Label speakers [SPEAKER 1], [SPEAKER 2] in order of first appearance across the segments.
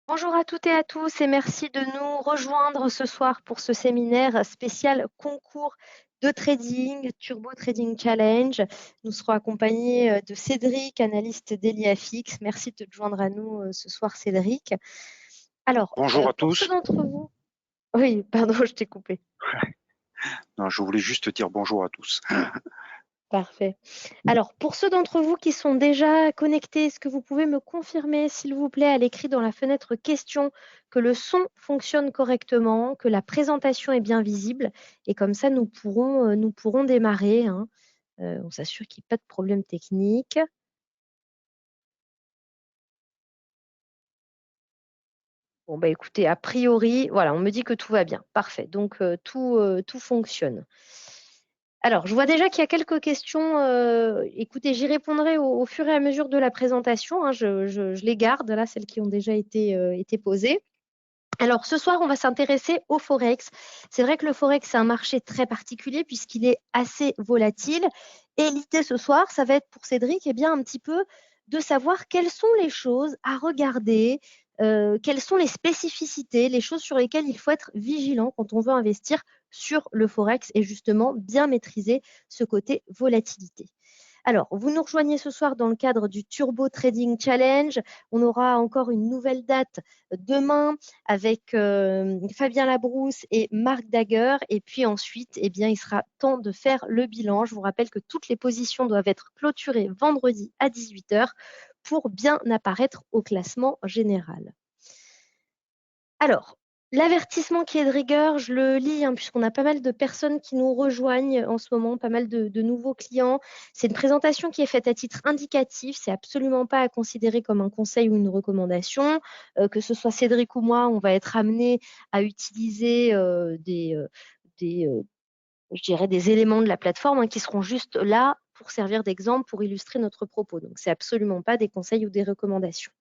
[SPEAKER 1] Bonjour à toutes et à tous et merci de nous rejoindre ce soir pour ce séminaire spécial concours de trading, Turbo Trading Challenge. Nous serons accompagnés de Cédric, analyste d'Eliafix. Merci de te joindre à nous ce soir, Cédric. Alors,
[SPEAKER 2] Bonjour à
[SPEAKER 1] pour ceux
[SPEAKER 2] tous.
[SPEAKER 1] d'entre vous... Oui, pardon, je t'ai coupé.
[SPEAKER 2] Non, je voulais juste dire bonjour à tous.
[SPEAKER 1] Parfait. Alors, pour ceux d'entre vous qui sont déjà connectés, est-ce que vous pouvez me confirmer, s'il vous plaît, à l'écrit dans la fenêtre questions, que le son fonctionne correctement, que la présentation est bien visible, et comme ça, nous pourrons démarrer, hein. On s'assure qu'il n'y ait pas de problème technique. Bon, bah écoutez, a priori, voilà, on me dit que tout va bien. Parfait. Donc, tout fonctionne. Alors, je vois déjà qu'il y a quelques questions. Écoutez, j'y répondrai au fur et à mesure de la présentation, hein. Je les garde, là, celles qui ont déjà été posées. Alors, ce soir, on va s'intéresser au Forex. C'est vrai que le Forex, c'est un marché très particulier puisqu'il est assez volatile. Et l'idée ce soir, ça va être pour Cédric, eh bien, un petit peu de savoir quelles sont les choses à regarder, quelles sont les spécificités, les choses sur lesquelles il faut être vigilant quand on veut investir sur le Forex et justement bien maîtriser ce côté volatilité. Alors, vous nous rejoignez ce soir dans le cadre du Turbo Trading Challenge. On aura encore une nouvelle date demain avec Fabien Labrousse et Marc Dagger. Et puis ensuite, eh bien, il sera temps de faire le bilan. Je vous rappelle que toutes les positions doivent être clôturées vendredi à 18 h pour bien apparaître au classement général. Alors, l'avertissement qui est de rigueur, je le lis, hein, puisqu'on a pas mal de personnes qui nous rejoignent en ce moment, pas mal de nouveaux clients. C'est une présentation qui est faite à titre indicatif. C'est absolument pas à considérer comme un conseil ou une recommandation. Que ce soit Cédric ou moi, on va être amené à utiliser je dirais des éléments de la plateforme, hein, qui seront juste là pour servir d'exemple, pour illustrer notre propos. Donc, c'est absolument pas des conseils ou des recommandations.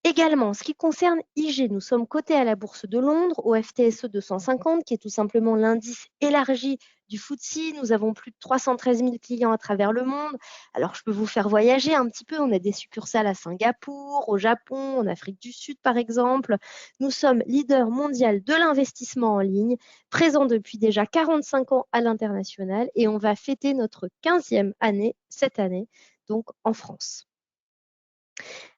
[SPEAKER 1] Également, en ce qui concerne IG, nous sommes cotés à la Bourse de Londres, au FTSE 250, qui est tout simplement l'indice élargi du FTSE. Nous avons plus de 313 000 clients à travers le monde. Alors, je peux vous faire voyager un petit peu. On a des succursales à Singapour, au Japon, en Afrique du Sud, par exemple. Nous sommes leader mondial de l'investissement en ligne, présent depuis déjà 45 ans à l'international, et on va fêter notre 15e année cette année, donc en France.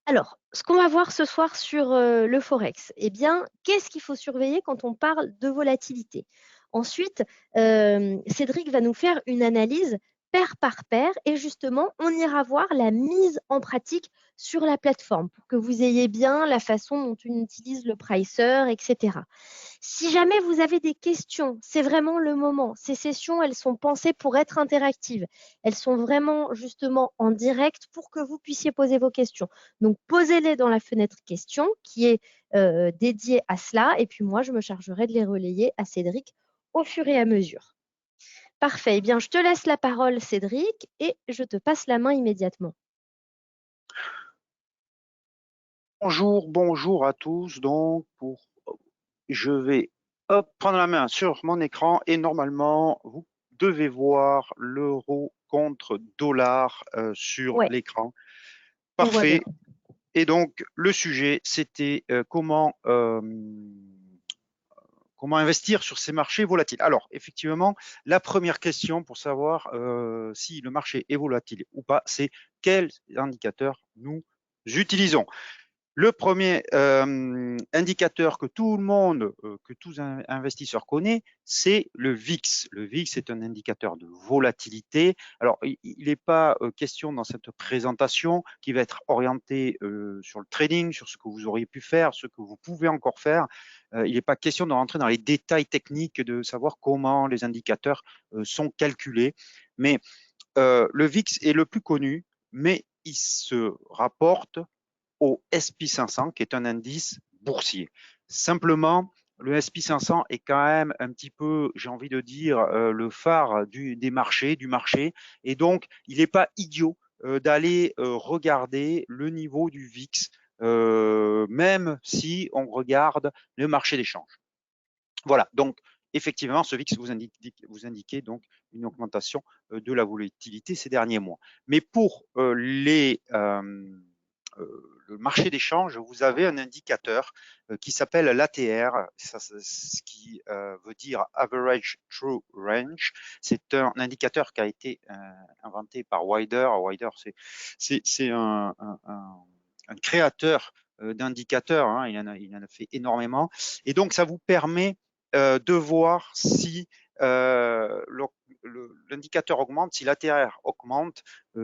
[SPEAKER 1] Alors, ce qu'on va voir ce soir sur le Forex, eh bien, qu'est-ce qu'il faut surveiller quand on parle de volatilité? Ensuite, Cédric va nous faire une analyse paire par paire et justement, on ira voir la mise en pratique sur la plateforme pour que vous ayez bien la façon dont on utilise le pricer, etc. Si jamais vous avez des questions, c'est vraiment le moment. Ces sessions, elles sont pensées pour être interactives. Elles sont vraiment justement en direct pour que vous puissiez poser vos questions. Donc, posez-les dans la fenêtre questions qui est dédiée à cela. Et puis moi, je me chargerai de les relayer à Cédric au fur et à mesure. Parfait. Eh bien, je te laisse la parole, Cédric, et je te passe la main immédiatement.
[SPEAKER 2] Bonjour à tous. Donc, je vais prendre la main sur mon écran et normalement, vous devez voir l'euro contre dollar sur
[SPEAKER 1] Ouais,
[SPEAKER 2] l'écran.
[SPEAKER 1] on voit bien.
[SPEAKER 2] Parfait. Et donc, le sujet, c'était comment investir sur ces marchés volatiles. Alors, effectivement, la première question pour savoir si le marché est volatile ou pas, c'est quels indicateurs nous utilisons. Le premier indicateur que tout le monde, que tous investisseurs connaissent, c'est le VIX. Le VIX est un indicateur de volatilité. Alors, il n'est pas question dans cette présentation qui va être orientée sur le trading, sur ce que vous auriez pu faire, ce que vous pouvez encore faire. Il n'est pas question de rentrer dans les détails techniques de savoir comment les indicateurs sont calculés. Mais le VIX est le plus connu, mais il se rapporte au SP500, qui est un indice boursier. Simplement, le SP500 est quand même un petit peu, j'ai envie de dire, le phare des marchés, du marché. Et donc, il n'est pas idiot d'aller regarder le niveau du VIX, même si on regarde le marché d'échange. Voilà, donc effectivement, ce VIX vous indiquez donc une augmentation de la volatilité ces derniers mois. Mais pour le marché d'échange, vous avez un indicateur qui s'appelle l'ATR, ce qui veut dire Average True Range. C'est un indicateur qui a été inventé par Wider. Wider, c'est un créateur d'indicateurs, hein, il en a fait énormément. Et donc, ça vous permet de voir si l'indicateur augmente, si l'ATR augmente,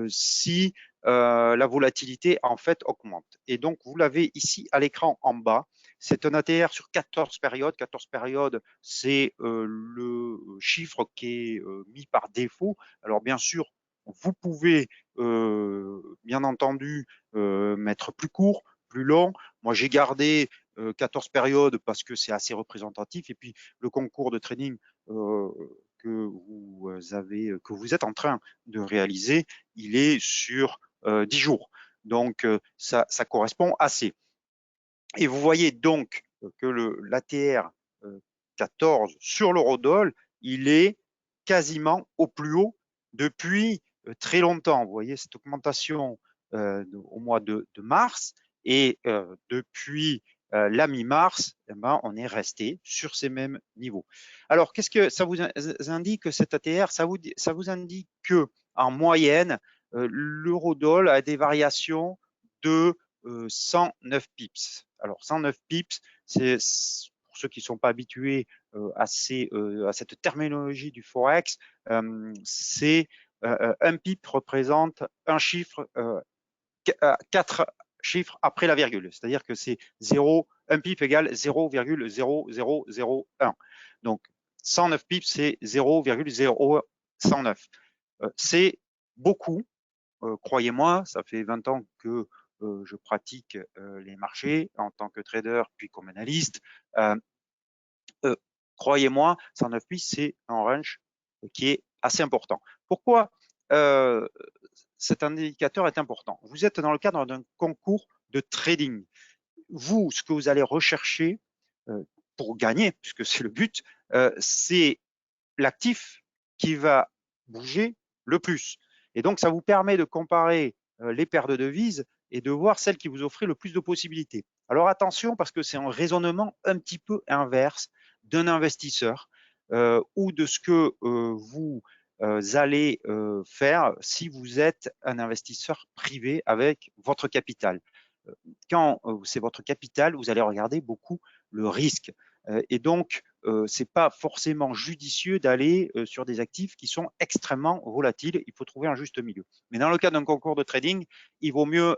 [SPEAKER 2] si la volatilité en fait augmente. Et donc, vous l'avez ici à l'écran en bas. C'est un ATR sur 14 périodes. 14 périodes, c'est le chiffre qui est mis par défaut. Alors, bien sûr, vous pouvez, bien entendu, mettre plus court, plus long. Moi, j'ai gardé 14 périodes parce que c'est assez représentatif. Et puis, le concours de trading que vous êtes en train de réaliser, il est sur 10 jours. Donc, ça correspond assez. Et vous voyez donc que l'ATR 14 sur l'eurodoll, il est quasiment au plus haut depuis très longtemps. Vous voyez cette augmentation au mois de mars et depuis la mi-mars, eh ben, on est resté sur ces mêmes niveaux. Alors, qu'est-ce que ça vous indique, cet ATR? Ça vous indique que en moyenne, l'eurodoll a des variations de 109 pips. Alors, 109 pips, c'est pour ceux qui ne sont pas habitués à cette terminologie du Forex, c'est un pip représente un chiffre, 4 chiffres après la virgule. C'est-à-dire que c'est 0, un pip égale 0,0001. Donc, 109 pips, c'est 0,0109. C'est beaucoup. Croyez-moi, ça fait 20 ans que je pratique les marchés en tant que trader, puis comme analyste. Croyez-moi, 109 pips, c'est un range qui est assez important. Pourquoi cet indicateur est important? Vous êtes dans le cadre d'un concours de trading. Vous, ce que vous allez rechercher pour gagner, puisque c'est le but, c'est l'actif qui va bouger le plus. Et donc, ça vous permet de comparer les paires de devises et de voir celle qui vous offre le plus de possibilités. Alors attention, parce que c'est un raisonnement un petit peu inverse d'un investisseur ou de ce que vous allez faire si vous êtes un investisseur privé avec votre capital. Quand c'est votre capital, vous allez regarder beaucoup le risque. Et donc, ce n'est pas forcément judicieux d'aller sur des actifs qui sont extrêmement volatiles. Il faut trouver un juste milieu. Mais dans le cas d'un concours de trading, il vaut mieux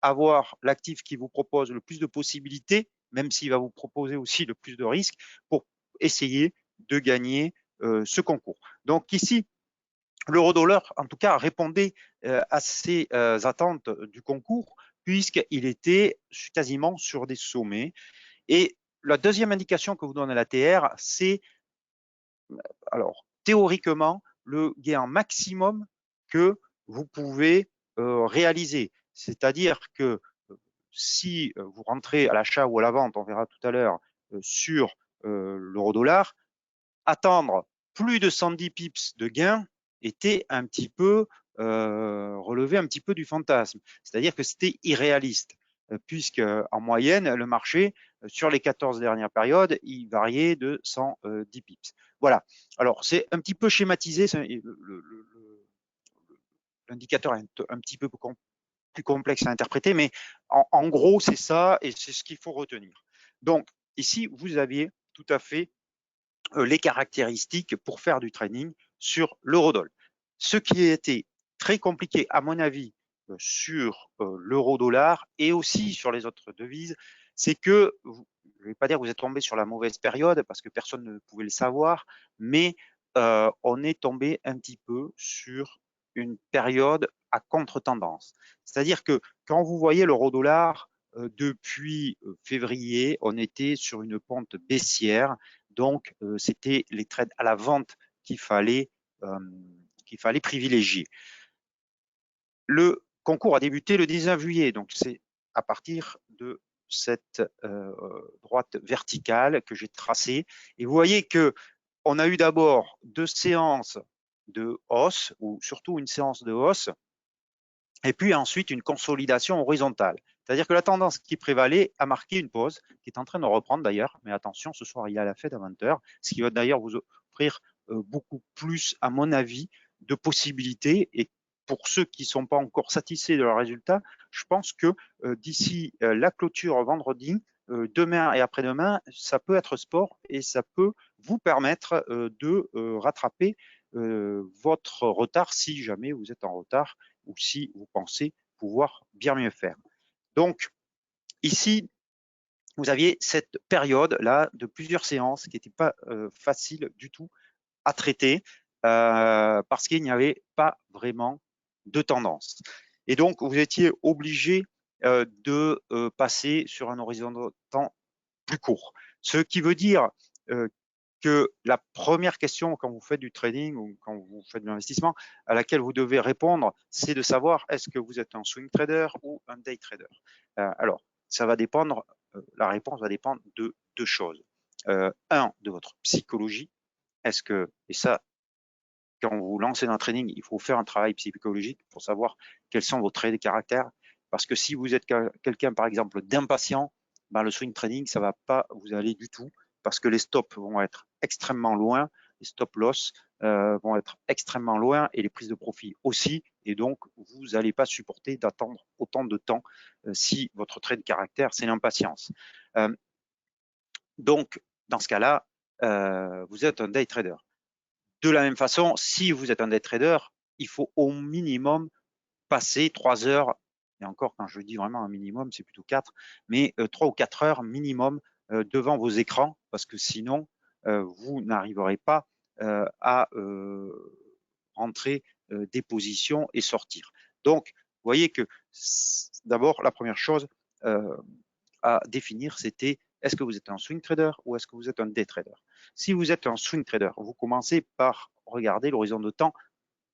[SPEAKER 2] avoir l'actif qui vous propose le plus de possibilités, même s'il va vous proposer aussi le plus de risques, pour essayer de gagner ce concours. Donc ici, l'euro-dollar, en tout cas, répondait à ces attentes du concours, puisqu'il était quasiment sur des sommets. Et la deuxième indication que vous donne l'ATR, c'est, alors, théoriquement, le gain maximum que vous pouvez réaliser. C'est-à-dire que si vous rentrez à l'achat ou à la vente, on verra tout à l'heure, sur l'euro-dollar, attendre plus de 110 pips de gain était un petit peu relevé un petit peu du fantasme. C'est-à-dire que c'était irréaliste, puisque en moyenne, le marché, sur les 14 dernières périodes, il variait de 110 pips. Voilà. Alors, c'est un petit peu schématisé. L'indicateur est un petit peu plus complexe à interpréter, mais en gros, c'est ça et c'est ce qu'il faut retenir. Donc, ici, vous aviez tout à fait les caractéristiques pour faire du trading sur l'eurodoll. Ce qui a été très compliqué, à mon avis, sur l'euro-dollar et aussi sur les autres devises, c'est que, je ne vais pas dire que vous êtes tombé sur la mauvaise période parce que personne ne pouvait le savoir, mais on est tombé un petit peu sur une période à contre-tendance. C'est-à-dire que quand vous voyez l'euro-dollar depuis février, on était sur une pente baissière. Donc, c'était les trades à la vente qu'il fallait privilégier. Le concours a débuté le 19 juillet, donc c'est à partir de cette droite verticale que j'ai tracée. Et vous voyez que on a eu d'abord 2 séances de hausse, ou surtout une séance de hausse, et puis ensuite une consolidation horizontale. C'est-à-dire que la tendance qui prévalait a marqué une pause, qui est en train de reprendre d'ailleurs, mais attention, ce soir, il y a la Fed à 20h, ce qui va d'ailleurs vous offrir beaucoup plus, à mon avis, de possibilités. Et pour ceux qui ne sont pas encore satisfaits de leurs résultats, je pense que d'ici la clôture vendredi, demain et après-demain, ça peut être sport et ça peut vous permettre de rattraper votre retard si jamais vous êtes en retard ou si vous pensez pouvoir bien mieux faire. Donc, ici, vous aviez cette période-là de plusieurs séances qui n'était pas facile du tout à traiter parce qu'il n'y avait pas vraiment de tendance. Et donc, vous étiez obligé de passer sur un horizon de temps plus court. Ce qui veut dire que la première question quand vous faites du trading ou quand vous faites de l'investissement à laquelle vous devez répondre, c'est de savoir est-ce que vous êtes un swing trader ou un day trader. Alors, ça va dépendre, la réponse va dépendre de deux choses. Un, de votre psychologie. Est-ce que, et ça, quand vous lancez dans le trading, il faut faire un travail psychologique pour savoir quels sont vos traits de caractère. Parce que si vous êtes quelqu'un, par exemple, d'impatient, ben, le swing trading, ça ne va pas vous aller du tout parce que les stops vont être extrêmement loin, les stop loss vont être extrêmement loin et les prises de profit aussi. Et donc, vous n'allez pas supporter d'attendre autant de temps si votre trait de caractère, c'est l'impatience. Donc, dans ce cas-là, vous êtes un day trader. De la même façon, si vous êtes un day trader, il faut au minimum passer 3 heures, et encore quand je dis vraiment un minimum, c'est plutôt 4, mais 3 ou 4 heures minimum devant vos écrans, parce que sinon, vous n'arriverez pas à rentrer des positions et sortir. Donc, vous voyez que d'abord, la première chose à définir, c'était est-ce que vous êtes un swing trader ou est-ce que vous êtes un day trader? Si vous êtes un swing trader, vous commencez par regarder l'horizon de temps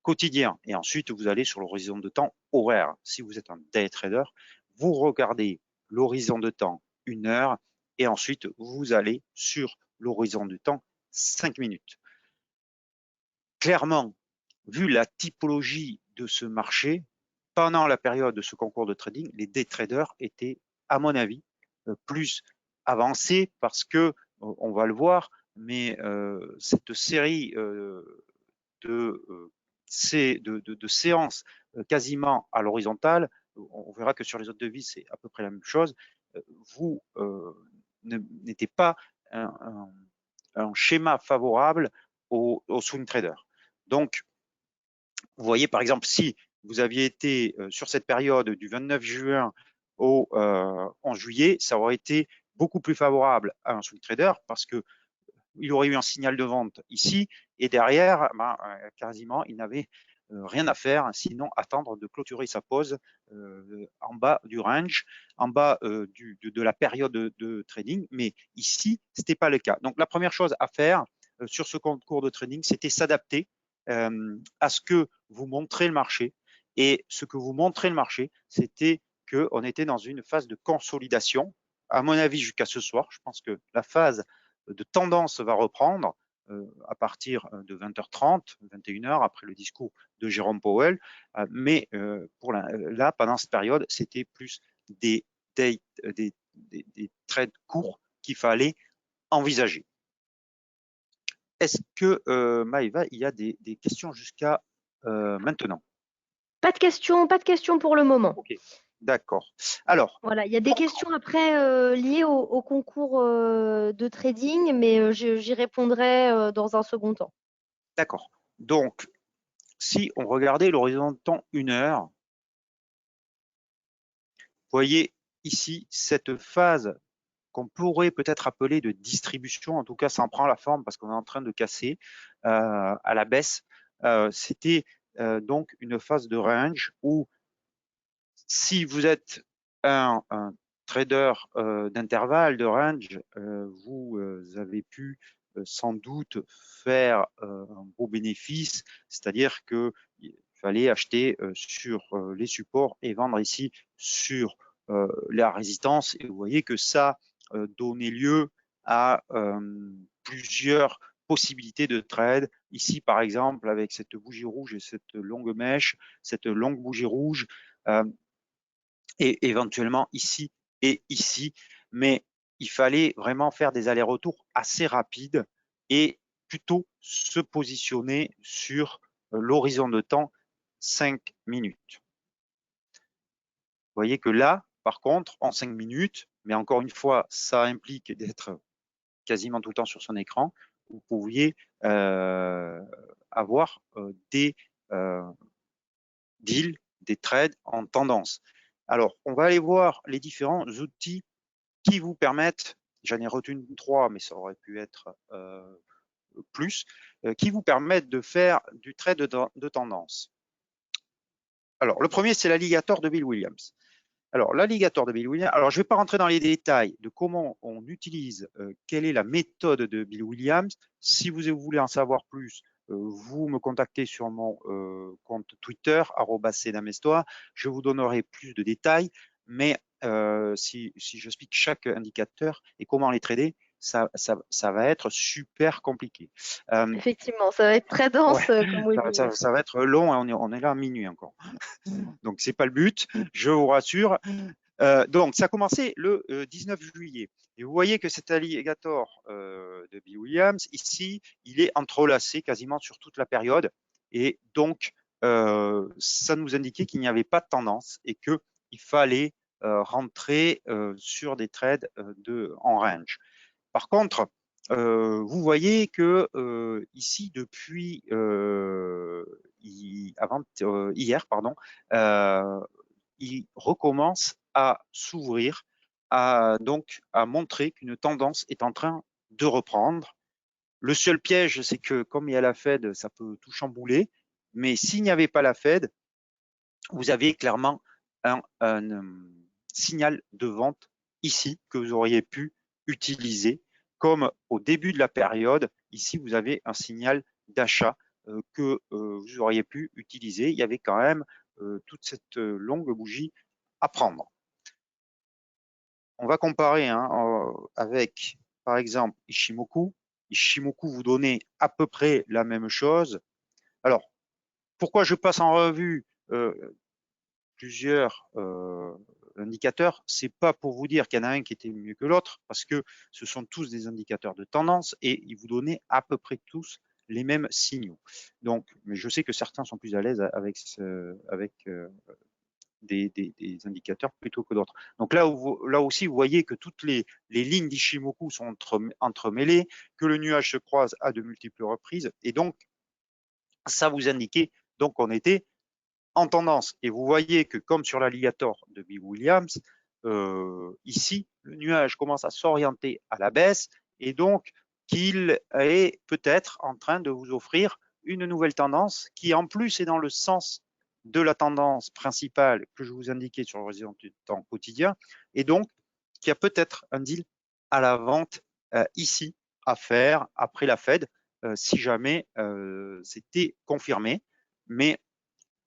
[SPEAKER 2] quotidien et ensuite vous allez sur l'horizon de temps horaire. Si vous êtes un day trader, vous regardez l'horizon de temps 1 heure et ensuite vous allez sur l'horizon de temps 5 minutes. Clairement, vu la typologie de ce marché, pendant la période de ce concours de trading, les day traders étaient, à mon avis, plus avancés parce que, on va le voir, mais cette série de séances quasiment à l'horizontale, on verra que sur les autres devises, c'est à peu près la même chose, vous n'étiez pas un schéma favorable aux swing traders. Donc, vous voyez, par exemple, si vous aviez été sur cette période du 29 juin au 11 juillet, ça aurait été beaucoup plus favorable à un swing trader parce que il aurait eu un signal de vente ici et derrière, ben, quasiment, il n'avait rien à faire, sinon attendre de clôturer sa pause en bas du range, en bas de la période de trading. Mais ici, ce n'était pas le cas. Donc, la première chose à faire sur ce concours de trading, c'était s'adapter à ce que vous montrez le marché. Et ce que vous montrez le marché, c'était qu'on était dans une phase de consolidation. À mon avis, jusqu'à ce soir, je pense que la phase de tendance va reprendre à partir de 20h30, 21h, après le discours de Jérôme Powell. Mais pour là, pendant cette période, c'était plus des trades courts qu'il fallait envisager. Est-ce que, Maëva, il y a des questions jusqu'à maintenant?
[SPEAKER 1] Pas de questions pour le moment.
[SPEAKER 2] Ok, d'accord. Alors,
[SPEAKER 1] Voilà, il y a des questions après liées au concours de trading, mais j'y répondrai dans un second temps.
[SPEAKER 2] d'accord. Donc, si on regardait l'horizon de temps 1 heure, vous voyez ici cette phase qu'on pourrait peut-être appeler de distribution, en tout cas ça en prend la forme parce qu'on est en train de casser à la baisse. C'était donc une phase de range où si vous êtes un trader d'intervalle, de range, vous avez pu sans doute faire un beau bénéfice, c'est-à-dire qu'il fallait acheter sur les supports et vendre ici sur la résistance. Et vous voyez que ça donnait lieu à plusieurs possibilités de trade. Ici, par exemple, avec cette bougie rouge et cette longue mèche, cette longue bougie rouge, et éventuellement ici et ici, mais il fallait vraiment faire des allers-retours assez rapides et plutôt se positionner sur l'horizon de temps 5 minutes. Vous voyez que là, par contre, en 5 minutes, mais encore une fois, ça implique d'être quasiment tout le temps sur son écran, vous pouviez avoir des deals, des trades en tendance. Alors, on va aller voir les différents outils qui vous permettent, j'en ai retenu 3, mais ça aurait pu être plus, qui vous permettent de faire du trade de tendance. Alors, le premier, c'est l'alligator de Bill Williams. Alors, l'alligator de Bill Williams, alors je ne vais pas rentrer dans les détails de comment on utilise, quelle est la méthode de Bill Williams. Si vous voulez en savoir plus, vous me contactez sur mon compte Twitter, @cdamestois. Je vous donnerai plus de détails, mais si j'explique chaque indicateur et comment les trader, ça va être super compliqué.
[SPEAKER 1] Effectivement, ça va être très
[SPEAKER 2] Ouais,
[SPEAKER 1] dense comme webinaire.
[SPEAKER 2] ça va être long et on est là à minuit encore. Donc, c'est pas le but, je vous rassure. Donc, ça a commencé le 19 juillet. Et vous voyez que cet alligator de Bill Williams, ici, il est entrelacé quasiment sur toute la période. Et donc, ça nous indiquait qu'il n'y avait pas de tendance et qu'il fallait rentrer sur des trades en range. Par contre, vous voyez que ici, depuis hier, pardon, il recommence à s'ouvrir, donc à montrer qu'une tendance est en train de reprendre. Le seul piège, c'est que comme il y a la Fed, ça peut tout chambouler. Mais s'il n'y avait pas la Fed, vous avez clairement un signal de vente ici que vous auriez pu utiliser. Comme au début de la période, ici, vous avez un signal d'achat que vous auriez pu utiliser. Il y avait quand même toute cette longue bougie à prendre. On va comparer avec, par exemple, Ishimoku. Ishimoku vous donnez à peu près la même chose. Alors, pourquoi je passe en revue plusieurs indicateurs, c'est pas pour vous dire qu'il y en a un qui était mieux que l'autre, parce que ce sont tous des indicateurs de tendance et ils vous donnent à peu près tous les mêmes signaux. Donc, mais je sais que certains sont plus à l'aise avec des indicateurs plutôt que d'autres. Donc là aussi, vous voyez que toutes les lignes d'Ishimoku sont entremêlées, que le nuage se croise à de multiples reprises, et donc ça vous indiquait donc qu'on était en tendance. Et vous voyez que comme sur l'alligator de Bill Williams, ici, le nuage commence à s'orienter à la baisse et donc qu'il est peut-être en train de vous offrir une nouvelle tendance qui en plus est dans le sens de la tendance principale que je vous indiquais sur l'horizon du temps quotidien et donc qui a peut-être un deal à la vente ici à faire après la Fed si jamais c'était confirmé. Mais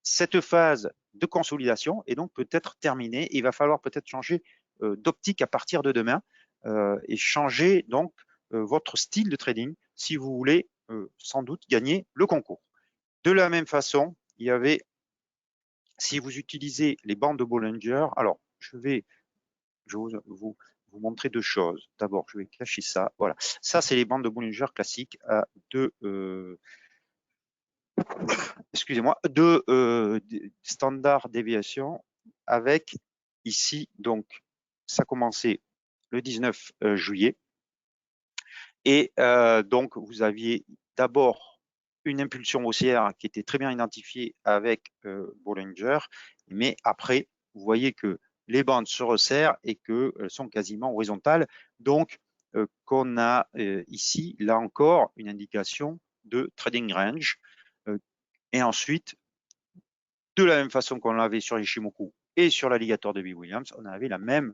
[SPEAKER 2] cette phase de consolidation est donc peut-être terminée. Il va falloir peut-être changer d'optique à partir de demain et changer donc votre style de trading si vous voulez sans doute gagner le concours. De la même façon, il y avait, si vous utilisez les bandes de Bollinger, alors je vais vous montrer deux choses. D'abord, je vais cacher ça. Voilà, ça c'est les bandes de Bollinger classiques à deux excusez-moi, de standard déviation avec ici, donc, ça commençait le 19 juillet. Et donc, vous aviez d'abord une impulsion haussière qui était très bien identifiée avec Bollinger, mais après, vous voyez que les bandes se resserrent et qu'elles sont quasiment horizontales. Donc, qu'on a ici, là encore, une indication de trading range. Et ensuite, de la même façon qu'on l'avait sur Ishimoku et sur l'alligator de Bill Williams, on avait la même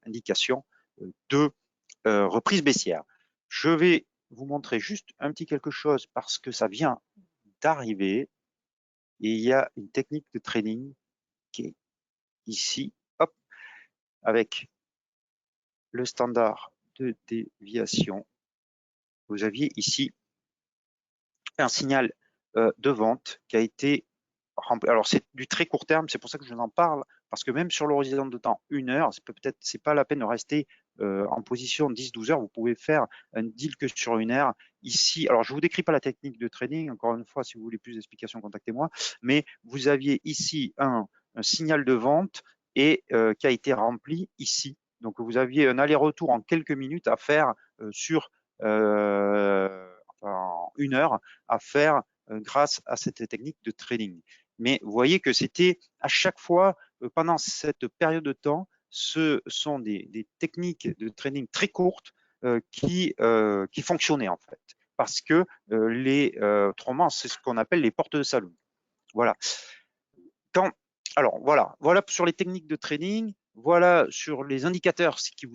[SPEAKER 2] indication de reprise baissière. Je vais vous montrer juste un petit quelque chose parce que ça vient d'arriver et il y a une technique de trading qui est ici, hop, avec le standard de déviation. Vous aviez ici un signal de vente qui a été alors c'est du très court terme, c'est pour ça que je vous en parle, parce que même sur l'horizon de temps 1 heure, c'est pas la peine de rester en position 10-12 heures, vous pouvez faire un deal que sur 1 heure. Ici, alors je vous décris pas la technique de trading, encore une fois, si vous voulez plus d'explications, contactez-moi, mais vous aviez ici un signal de vente et qui a été rempli ici. Donc vous aviez un aller-retour en quelques minutes à faire sur en 1 heure à faire grâce à cette technique de trading. Mais vous voyez que c'était à chaque fois, pendant cette période de temps, ce sont des techniques de trading très courtes qui fonctionnaient en fait. Parce que autrement, c'est ce qu'on appelle les portes de saloon. Voilà. Alors voilà sur les techniques de trading, voilà sur les indicateurs ce qui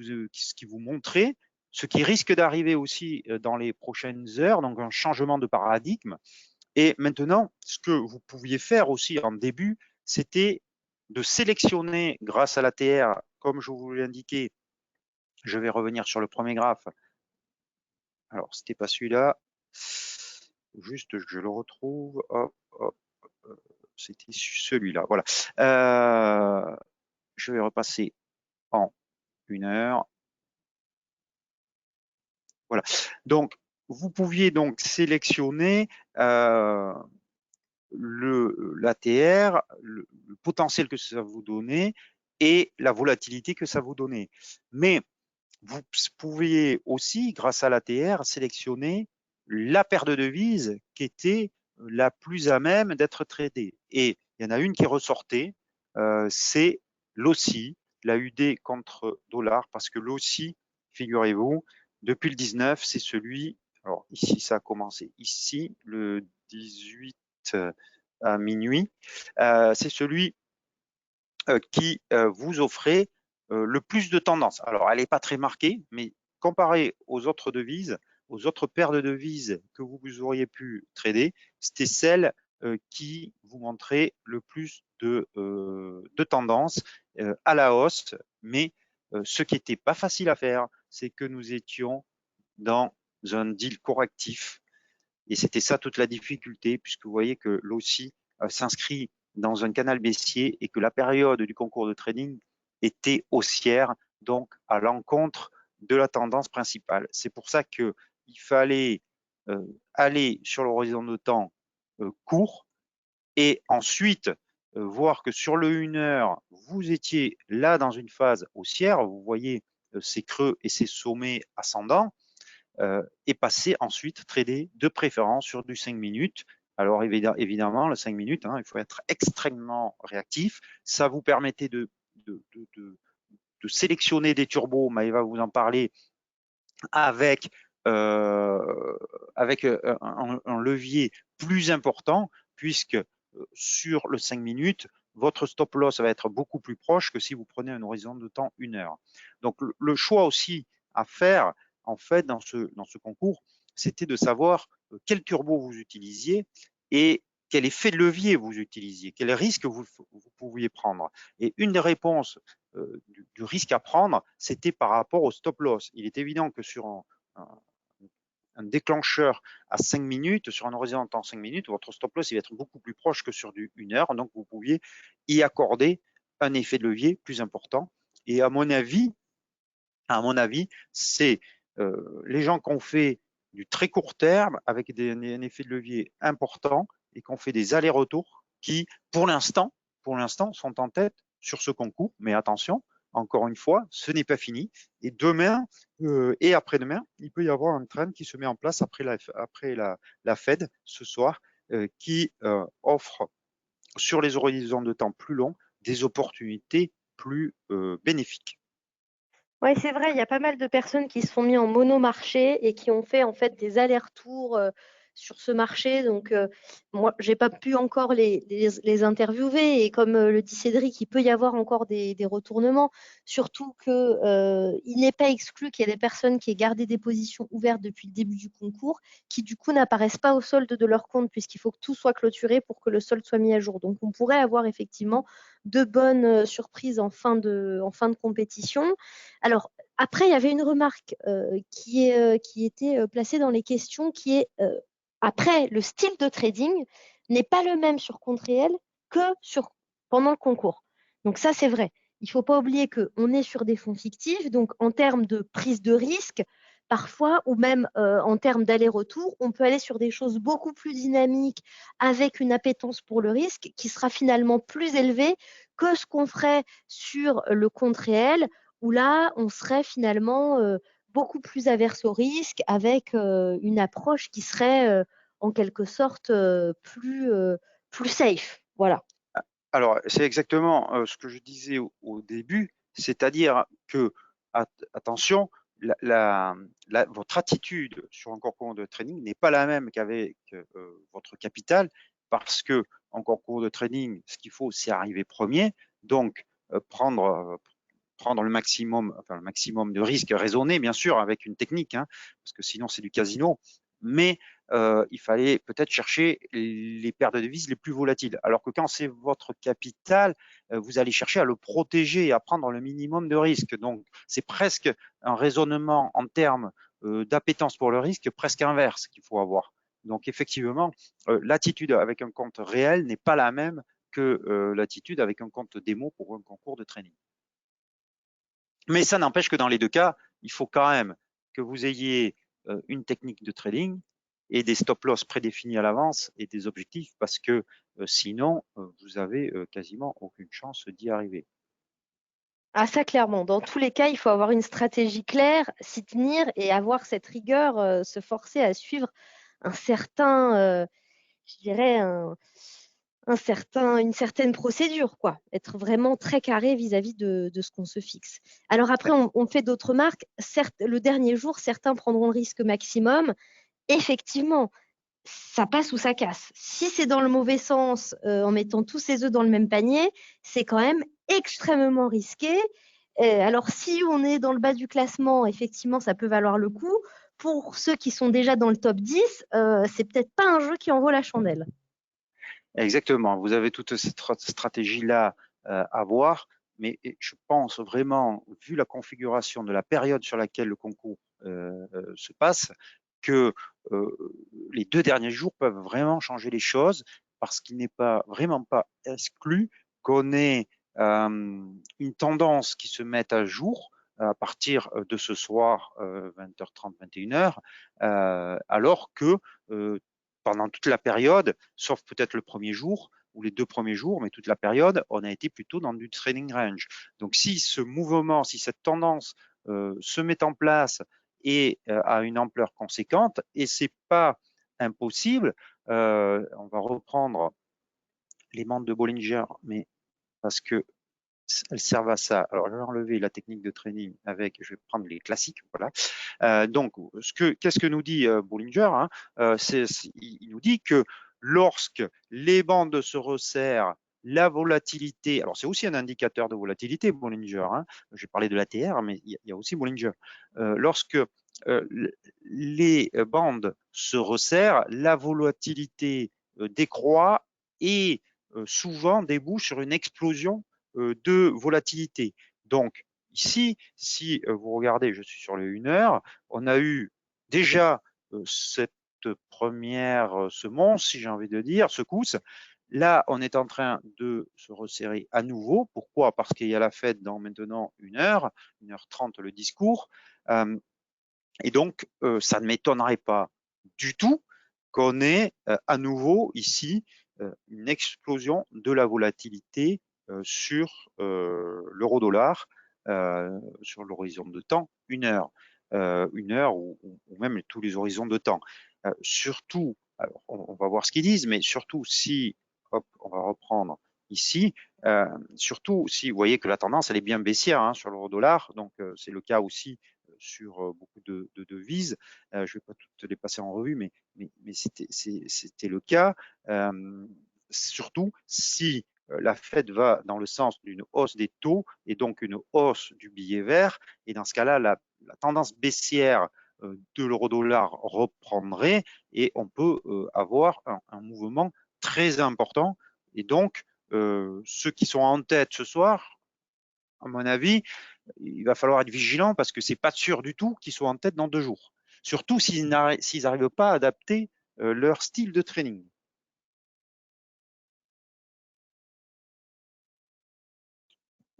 [SPEAKER 2] vous montrait, ce qui risque d'arriver aussi dans les prochaines heures, donc un changement de paradigme. Et maintenant, ce que vous pouviez faire aussi en début, c'était de sélectionner grâce à l'ATR, comme je vous l'ai indiqué, je vais revenir sur le premier graphe. Alors, c'était pas celui-là, juste que je le retrouve. Hop, hop, c'était celui-là. Voilà. Je vais repasser en 1 heure. Voilà. Donc, vous pouviez donc sélectionner l'ATR, le potentiel que ça vous donnait et la volatilité que ça vous donnait. Mais vous pouviez aussi, grâce à l'ATR, sélectionner la paire de devises qui était la plus à même d'être tradée. Et il y en a une qui ressortait, c'est l'OSI, la UD contre dollar, parce que l'OSI, figurez-vous, depuis le 19, c'est celui, alors ici ça a commencé ici, le 18 à minuit, c'est celui qui vous offrait le plus de tendance. Alors, elle n'est pas très marquée, mais comparé aux autres devises, aux autres paires de devises que vous auriez pu trader, c'était celle qui vous montrait le plus de tendance à la hausse. Mais ce qui n'était pas facile à faire, c'est que nous étions dans un deal correctif. Et c'était ça toute la difficulté, puisque vous voyez que l'OSI s'inscrit dans un canal baissier et que la période du concours de trading était haussière, donc à l'encontre de la tendance principale. C'est pour ça qu'il fallait aller sur l'horizon de temps court et ensuite voir que sur le 1 heure, vous étiez là dans une phase haussière, vous voyez ces creux et ces sommets ascendants, et passer ensuite trader de préférence sur du 5 minutes. Alors évidemment, le 5 minutes, il faut être extrêmement réactif. Ça vous permettait de sélectionner des turbos, Maëva va vous en parler, avec un levier plus important, puisque sur le 5 minutes, votre stop loss va être beaucoup plus proche que si vous prenez un horizon de temps 1 heure. Donc le choix aussi à faire, en fait, dans ce concours, c'était de savoir quel turbo vous utilisiez et quel effet de levier vous utilisiez, quel risque vous pouviez prendre. Et une des réponses du risque à prendre, c'était par rapport au stop loss. Il est évident que sur un déclencheur à 5 minutes, sur un horizon de temps 5 minutes, votre stop loss il va être beaucoup plus proche que sur du 1 heure, donc vous pouviez y accorder un effet de levier plus important. Et à mon avis, c'est les gens qui ont fait du très court terme avec un effet de levier important et qui ont fait des allers-retours qui, pour l'instant, sont en tête sur ce concours. Mais attention, encore une fois, ce n'est pas fini. Et demain et après-demain, il peut y avoir un trend qui se met en place après la Fed ce soir, qui offre sur les horizons de temps plus longs des opportunités plus bénéfiques.
[SPEAKER 1] Oui, c'est vrai, il y a pas mal de personnes qui se sont mis en monomarché et qui ont fait en fait des allers-retours sur ce marché. Donc, moi, j'ai pas pu encore les interviewer. Et comme le dit Cédric, il peut y avoir encore des retournements. Surtout il n'est pas exclu qu'il y ait des personnes qui aient gardé des positions ouvertes depuis le début du concours, qui du coup n'apparaissent pas au solde de leur compte, puisqu'il faut que tout soit clôturé pour que le solde soit mis à jour. Donc, on pourrait avoir effectivement de bonnes surprises en fin de compétition. Alors, après, il y avait une remarque qui était placée dans les questions, qui est, après, le style de trading n'est pas le même sur compte réel que pendant le concours. Donc ça, c'est vrai. Il ne faut pas oublier qu'on est sur des fonds fictifs, donc en termes de prise de risque, parfois, ou même en termes d'aller-retour, on peut aller sur des choses beaucoup plus dynamiques avec une appétence pour le risque qui sera finalement plus élevée que ce qu'on ferait sur le compte réel, où là, on serait finalement beaucoup plus averse au risque avec une approche qui serait en quelque sorte plus safe. Voilà.
[SPEAKER 2] Alors, c'est exactement ce que je disais au début, c'est-à-dire que, attention, votre attitude sur un concours de trading n'est pas la même qu'avec votre capital, parce que en concours de trading, ce qu'il faut, c'est arriver premier, donc prendre le maximum, enfin, le maximum de risques raisonnés, bien sûr, avec une technique, hein, parce que sinon c'est du casino, mais il fallait peut-être chercher les paires de devises les plus volatiles. Alors que quand c'est votre capital, vous allez chercher à le protéger et à prendre le minimum de risques. Donc, c'est presque un raisonnement en termes d'appétence pour le risque presque inverse qu'il faut avoir. Donc, effectivement, l'attitude avec un compte réel n'est pas la même que l'attitude avec un compte démo pour un concours de training. Mais ça n'empêche que dans les deux cas, il faut quand même que vous ayez une technique de trading et des stop-loss prédéfinis à l'avance et des objectifs, parce que sinon, vous avez quasiment aucune chance d'y arriver.
[SPEAKER 1] Ah, ça, clairement. Dans tous les cas, il faut avoir une stratégie claire, s'y tenir et avoir cette rigueur, se forcer à suivre un certain, je dirais, une certaine procédure, quoi. Être vraiment très carré vis-à-vis de ce qu'on se fixe. Alors après, on fait d'autres marques. Certes, le dernier jour, certains prendront le risque maximum. Effectivement, ça passe ou ça casse. Si c'est dans le mauvais sens, en mettant tous ses œufs dans le même panier, c'est quand même extrêmement risqué. Alors, si on est dans le bas du classement, effectivement, ça peut valoir le coup. Pour ceux qui sont déjà dans le top 10, c'est peut-être pas un jeu qui en vaut la chandelle.
[SPEAKER 2] Exactement, vous avez toute cette stratégie-là à voir, mais je pense vraiment, vu la configuration de la période sur laquelle le concours se passe, que les 2 derniers jours peuvent vraiment changer les choses, parce qu'il n'est vraiment pas exclu qu'on ait une tendance qui se mette à jour à partir de ce soir 20h30, 21h, alors que pendant toute la période, sauf peut-être le premier jour ou les 2 premiers jours, mais toute la période, on a été plutôt dans du trading range. Donc si ce mouvement, si cette tendance se met en place et à une ampleur conséquente, et c'est pas impossible, on va reprendre les montres de Bollinger, mais parce que elles servent à ça. Alors, je vais enlever la technique de training avec, je vais prendre les classiques, voilà. Donc, qu'est-ce que nous dit Bollinger, hein, il nous dit que lorsque les bandes se resserrent, la volatilité, alors c'est aussi un indicateur de volatilité, Bollinger, hein, j'ai parlé de l'ATR, mais il y a aussi Bollinger. Lorsque les bandes se resserrent, la volatilité décroît et souvent débouche sur une explosion de volatilité. Donc, ici, si vous regardez, je suis sur le 1 heure, on a eu déjà cette première semonce, si j'ai envie de dire, secousse. Là, on est en train de se resserrer à nouveau. Pourquoi? Parce qu'il y a la fête dans maintenant 1 heure, 1h30 le discours. Et donc, ça ne m'étonnerait pas du tout qu'on ait à nouveau ici une explosion de la volatilité sur l'euro-dollar sur l'horizon de temps 1 heure, 1 heure ou même tous les horizons de temps. Surtout, alors on va voir ce qu'ils disent, mais surtout si, hop, on va reprendre ici, surtout si vous voyez que la tendance elle est bien baissière hein, sur l'euro-dollar, donc c'est le cas aussi sur beaucoup de devises. Je ne vais pas toutes les passer en revue, mais c'était le cas. Surtout si la Fed va dans le sens d'une hausse des taux et donc une hausse du billet vert. Et dans ce cas-là, la tendance baissière de l'euro-dollar reprendrait et on peut avoir un mouvement très important. Et donc, ceux qui sont en tête ce soir, à mon avis, il va falloir être vigilant parce que c'est pas sûr du tout qu'ils soient en tête dans 2 jours. Surtout s'ils n'arrivent pas à adapter leur style de training.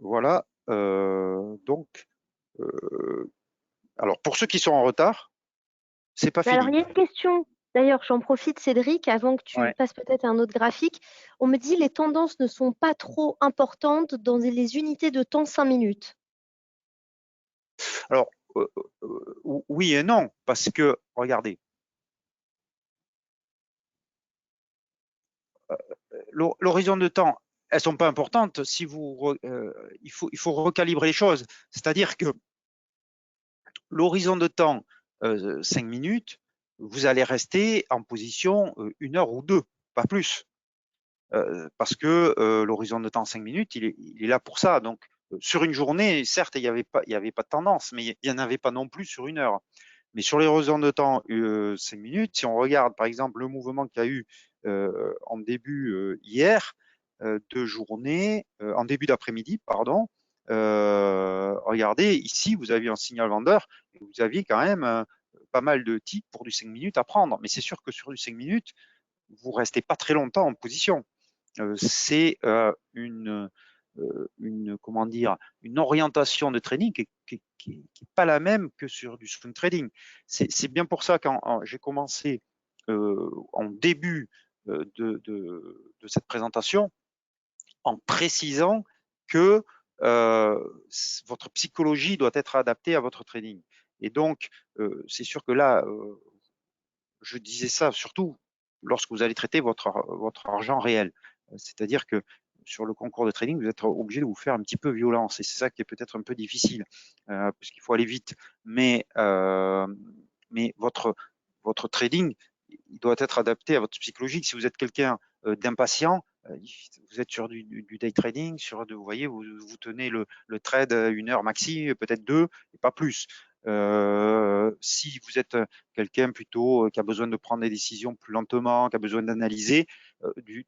[SPEAKER 2] voilà. Alors pour ceux qui sont en retard, c'est pas
[SPEAKER 1] Alors,
[SPEAKER 2] fini.
[SPEAKER 1] il y a une question. D'ailleurs, j'en profite, Cédric, avant que tu
[SPEAKER 2] Ouais.
[SPEAKER 1] passes peut-être à un autre graphique. On me dit les tendances ne sont pas trop importantes dans les unités de temps 5 minutes.
[SPEAKER 2] Alors oui et non, parce que regardez, l'horizon de temps, elles sont pas importantes si il faut recalibrer les choses. C'est-à-dire que l'horizon de temps 5 minutes, vous allez rester en position 1 heure ou 2, pas plus. Parce que l'horizon de temps 5 minutes, il est là pour ça. Donc, sur une journée, certes, il n'y avait pas de tendance, mais il n'y en avait pas non plus sur 1 heure. Mais sur les horizons de temps 5 minutes, si on regarde par exemple le mouvement qu'il y a eu en début hier de journée, en début d'après-midi, pardon, regardez, ici, vous aviez un signal vendeur et vous aviez quand même pas mal de titres pour du 5 minutes à prendre. Mais c'est sûr que sur du 5 minutes, vous restez pas très longtemps en position. C'est comment dire, une orientation de trading qui n'est pas la même que sur du swing trading. C'est bien pour ça quand j'ai commencé en début de cette présentation en précisant que votre psychologie doit être adaptée à votre trading. Et donc, c'est sûr que là, je disais ça surtout lorsque vous allez traiter votre argent réel. C'est-à-dire que sur le concours de trading, vous êtes obligé de vous faire un petit peu violence et c'est ça qui est peut-être un peu difficile puisqu'il faut aller vite. Mais votre trading, il doit être adapté à votre psychologie. Si vous êtes quelqu'un d'impatient, vous êtes sur du day trading, vous voyez, vous tenez le trade 1 heure maxi, peut-être 2, et pas plus. Si vous êtes quelqu'un plutôt qui a besoin de prendre des décisions plus lentement, qui a besoin d'analyser du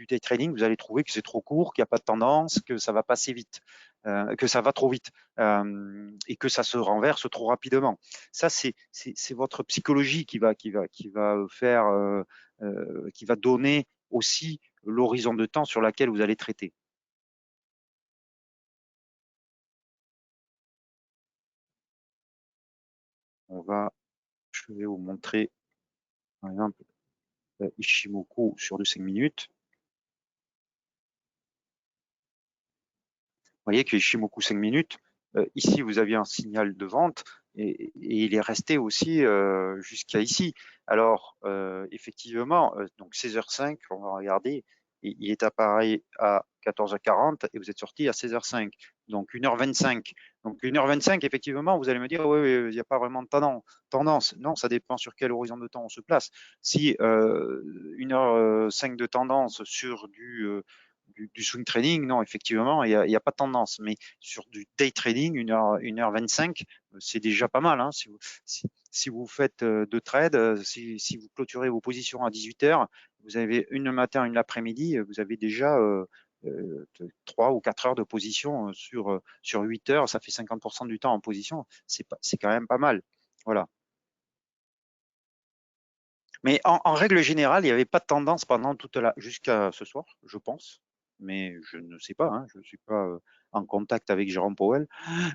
[SPEAKER 2] day trading, vous allez trouver que c'est trop court, qu'il n'y a pas de tendance, que ça va passer vite, que ça va trop vite et que ça se renverse trop rapidement. Ça, c'est votre psychologie qui va faire, qui va donner aussi l'horizon de temps sur laquelle vous allez traiter. Je vais vous montrer, par exemple, Ishimoku sur du 5 minutes. Vous voyez que Ishimoku 5 minutes, ici, vous aviez un signal de vente et il est resté aussi jusqu'à ici. Alors, effectivement, donc 16h05, on va regarder, il est apparu à 14h40 et vous êtes sorti à 16h05, donc 1h25. Donc 1h25, effectivement, vous allez me dire, oui, il n'y a pas vraiment de tendance. Non, ça dépend sur quel horizon de temps on se place. Si 1h05 de tendance sur du swing trading, non, effectivement, il n'y a pas de tendance. Mais sur du day trading, 1h25, c'est déjà pas mal. Hein. Si vous faites deux trades, si vous clôturez vos positions à 18h, vous avez une le matin, une l'après-midi, vous avez déjà 3 ou 4 heures de position sur 8 heures, ça fait 50% du temps en position. C'est quand même pas mal. Voilà. Mais en règle générale, il n'y avait pas de tendance pendant jusqu'à ce soir, je pense. Mais je ne sais pas, hein, je ne suis pas en contact avec Jérôme Powell,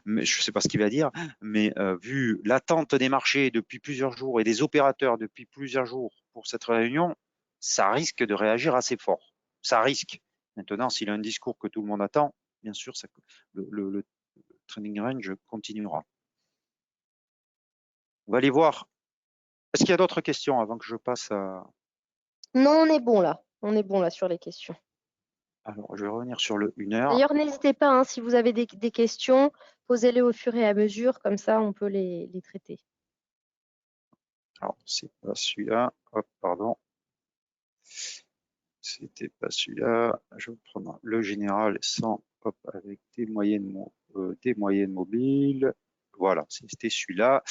[SPEAKER 2] mais je ne sais pas ce qu'il va dire. Mais vu l'attente des marchés depuis plusieurs jours et des opérateurs depuis plusieurs jours pour cette réunion, ça risque de réagir assez fort. Ça risque. Maintenant, s'il a un discours que tout le monde attend, bien sûr, le trading range continuera. On va aller voir. Est-ce qu'il y a d'autres questions avant que je passe à...
[SPEAKER 1] Non, on est bon là. On est bon là sur les questions.
[SPEAKER 2] Alors, je vais revenir sur le 1 heure.
[SPEAKER 1] D'ailleurs, n'hésitez pas, hein, si vous avez des questions, posez-les au fur et à mesure, comme ça on peut les traiter.
[SPEAKER 2] Alors, c'est pas celui-là. Hop, pardon. C'était pas celui-là. Je vais prendre le général sans, hop, avec des moyennes mobiles. Voilà, c'était celui-là.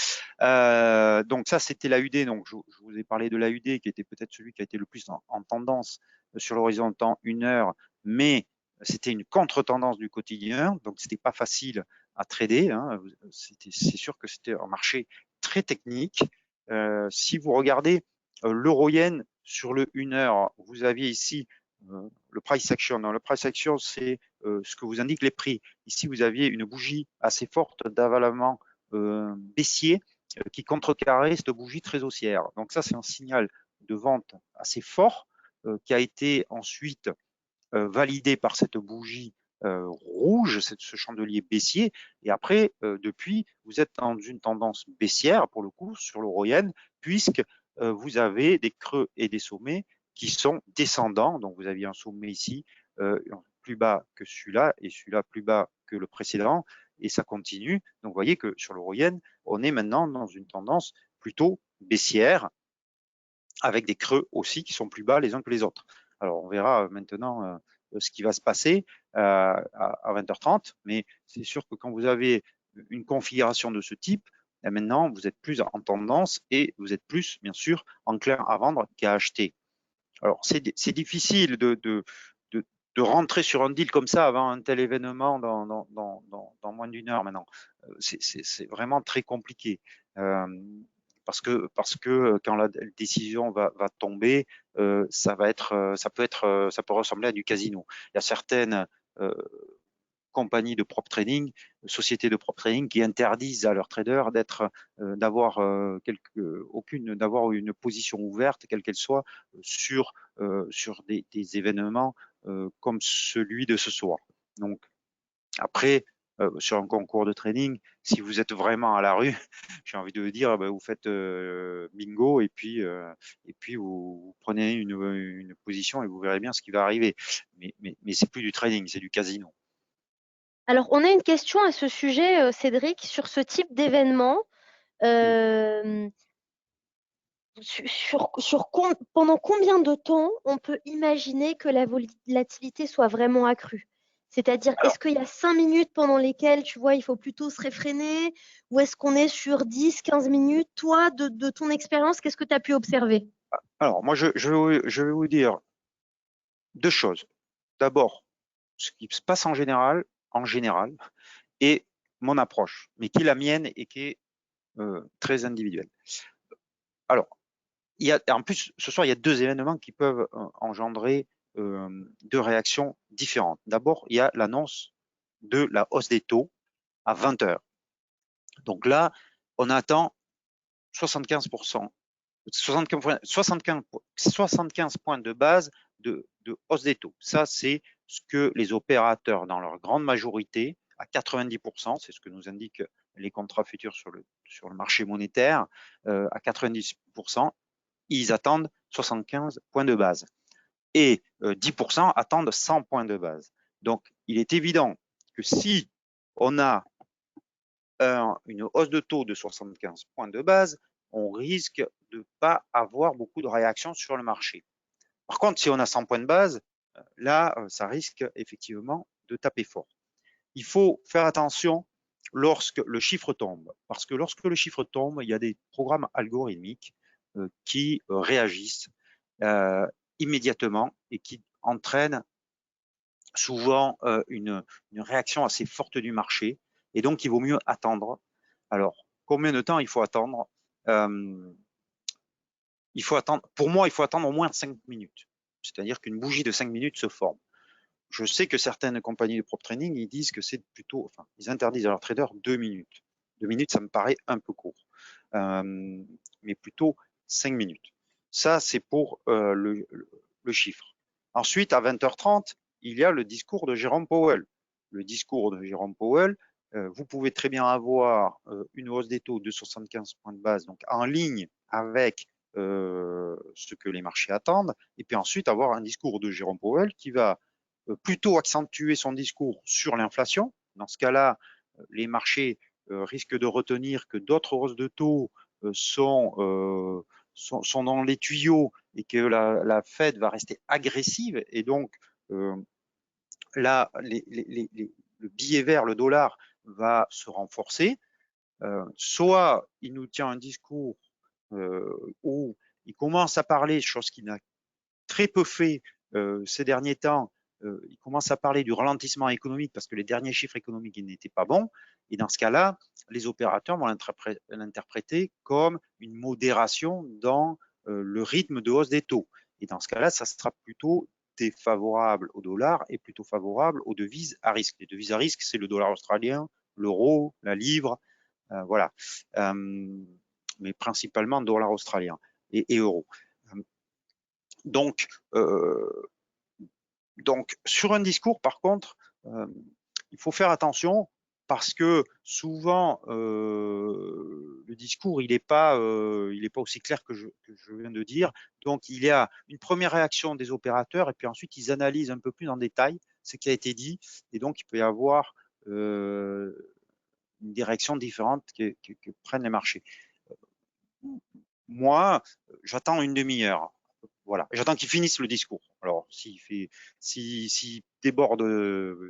[SPEAKER 2] Donc ça, c'était l'AUD. Donc je vous ai parlé de l'AUD qui était peut-être celui qui a été le plus en tendance sur l'horizon de temps 1 heure, mais c'était une contre-tendance du quotidien, donc c'était pas facile à trader. Hein. C'est sûr que c'était un marché très technique. Si vous regardez l'euro-yen sur le 1 heure, vous aviez ici le price action. Dans le price action, c'est ce que vous indiquent les prix. Ici, vous aviez une bougie assez forte d'avalement baissier qui contrecarrait cette bougie très haussière. Donc ça, c'est un signal de vente assez fort qui a été ensuite validé par cette bougie rouge, ce chandelier baissier. Et après, depuis, vous êtes dans une tendance baissière, pour le coup, sur l'euro yen, puisque vous avez des creux et des sommets qui sont descendants. Donc, vous aviez un sommet ici plus bas que celui-là et celui-là plus bas que le précédent. Et ça continue. Donc, vous voyez que sur l'euro yen, on est maintenant dans une tendance plutôt baissière, avec des creux aussi qui sont plus bas les uns que les autres. Alors, on verra maintenant ce qui va se passer à 20h30, mais c'est sûr que quand vous avez une configuration de ce type, maintenant, vous êtes plus en tendance et vous êtes plus, bien sûr, enclin à vendre qu'à acheter. Alors, c'est difficile de rentrer sur un deal comme ça avant un tel événement dans moins d'une heure maintenant. C'est vraiment très compliqué. Parce que quand la décision va tomber, ça peut ressembler à du casino. Il y a certaines compagnies de prop trading, sociétés de prop trading qui interdisent à leurs traders d'avoir une position ouverte, quelle qu'elle soit, sur des événements comme celui de ce soir. Donc après, sur un concours de trading, si vous êtes vraiment à la rue, j'ai envie de vous dire, vous faites bingo et puis vous prenez une position et vous verrez bien ce qui va arriver. Mais c'est plus du trading, c'est du casino.
[SPEAKER 1] Alors, on a une question à ce sujet, Cédric, sur ce type d'événement. Pendant combien de temps on peut imaginer que la volatilité soit vraiment accrue? C'est-à-dire, est-ce qu'il y a 5 minutes pendant lesquelles, tu vois, il faut plutôt se réfréner, ou est-ce qu'on est sur 10, 15 minutes? Toi, de ton expérience, qu'est-ce que tu as pu observer?
[SPEAKER 2] Alors, moi, je vais vous dire deux choses. D'abord, ce qui se passe en général, et mon approche, mais qui est la mienne et qui est très individuelle. Alors, en plus, ce soir, il y a deux événements qui peuvent engendrer deux réactions différentes. D'abord, il y a l'annonce de la hausse des taux à 20h. Donc là, on attend 75%, 75 points de base de hausse des taux. Ça, c'est ce que les opérateurs, dans leur grande majorité, à 90%, c'est ce que nous indiquent les contrats futurs sur le marché monétaire, à 90%, ils attendent 75 points de base. Et 10% attendent 100 points de base. Donc, il est évident que si on a une hausse de taux de 75 points de base, on risque de ne pas avoir beaucoup de réactions sur le marché. Par contre, si on a 100 points de base, là, ça risque effectivement de taper fort. Il faut faire attention lorsque le chiffre tombe, parce que lorsque le chiffre tombe, il y a des programmes algorithmiques qui réagissent immédiatement et qui entraînent souvent une réaction assez forte du marché. Et donc, il vaut mieux attendre. Alors, combien de temps il faut attendre? Pour moi, il faut attendre au moins 5 minutes. C'est-à-dire qu'une bougie de 5 minutes se forme. Je sais que certaines compagnies de prop trading, ils disent que c'est plutôt, enfin, ils interdisent à leurs traders 2 minutes. 2 minutes, ça me paraît un peu court. Mais plutôt 5 minutes. Ça, c'est pour le chiffre. Ensuite, à 20h30, il y a le discours de Jérôme Powell. Le discours de Jérôme Powell, vous pouvez très bien avoir une hausse des taux de 75 points de base, donc en ligne avec ce que les marchés attendent, et puis ensuite avoir un discours de Jérôme Powell qui va plutôt accentuer son discours sur l'inflation. Dans ce cas-là, les marchés risquent de retenir que d'autres hausses de taux sont dans les tuyaux et que la Fed va rester agressive et donc là, le billet vert, le dollar, va se renforcer. Soit il nous tient un discours où il commence à parler, chose qu'il n'a très peu fait ces derniers temps, il commence à parler du ralentissement économique parce que les derniers chiffres économiques n'étaient pas bons. Et dans ce cas-là, les opérateurs vont l'interpréter comme une modération dans le rythme de hausse des taux. Et dans ce cas-là, ça sera plutôt côté favorable au dollar est plutôt favorable aux devises à risque. Les devises à risque, c'est le dollar australien, l'euro, la livre, voilà. Mais principalement dollar australien et euro. Donc, sur un discours, par contre, il faut faire attention parce que souvent, le discours, il n'est pas aussi clair que je viens de dire. Donc, il y a une première réaction des opérateurs et puis ensuite, ils analysent un peu plus en détail ce qui a été dit. Et donc, il peut y avoir une direction différente que prennent les marchés. Moi, j'attends une demi-heure. Voilà, j'attends qu'il finisse le discours. Alors, s'il déborde,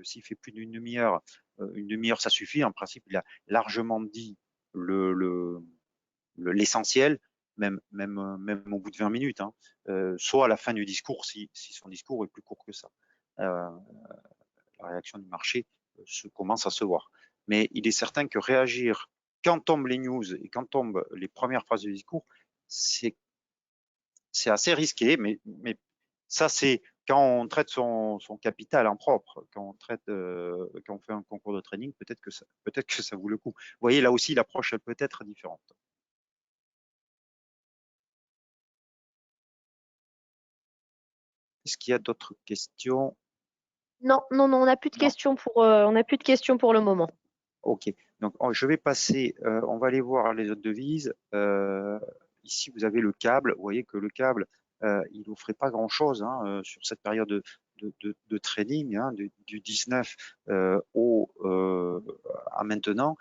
[SPEAKER 2] s'il fait plus d'une demi-heure, ça suffit. En principe, il a largement dit l'essentiel, même au bout de 20 minutes, hein. Soit à la fin du discours, si son discours est plus court que ça. La réaction du marché commence à se voir. Mais il est certain que réagir quand tombent les news et quand tombent les premières phrases du discours, c'est assez risqué, mais ça, c'est quand on traite son capital en propre, quand on fait un concours de trading, peut-être que ça vaut le coup. Vous voyez, là aussi, l'approche peut être différente. Est-ce qu'il y a d'autres questions?
[SPEAKER 1] Non, on n'a plus de questions pour le moment.
[SPEAKER 2] Ok, donc je vais passer, on va aller voir les autres devises. Ici, vous avez le câble. Vous voyez que le câble, il n'offrait pas grand-chose, hein, sur cette période de trading, hein, du 19 à maintenant.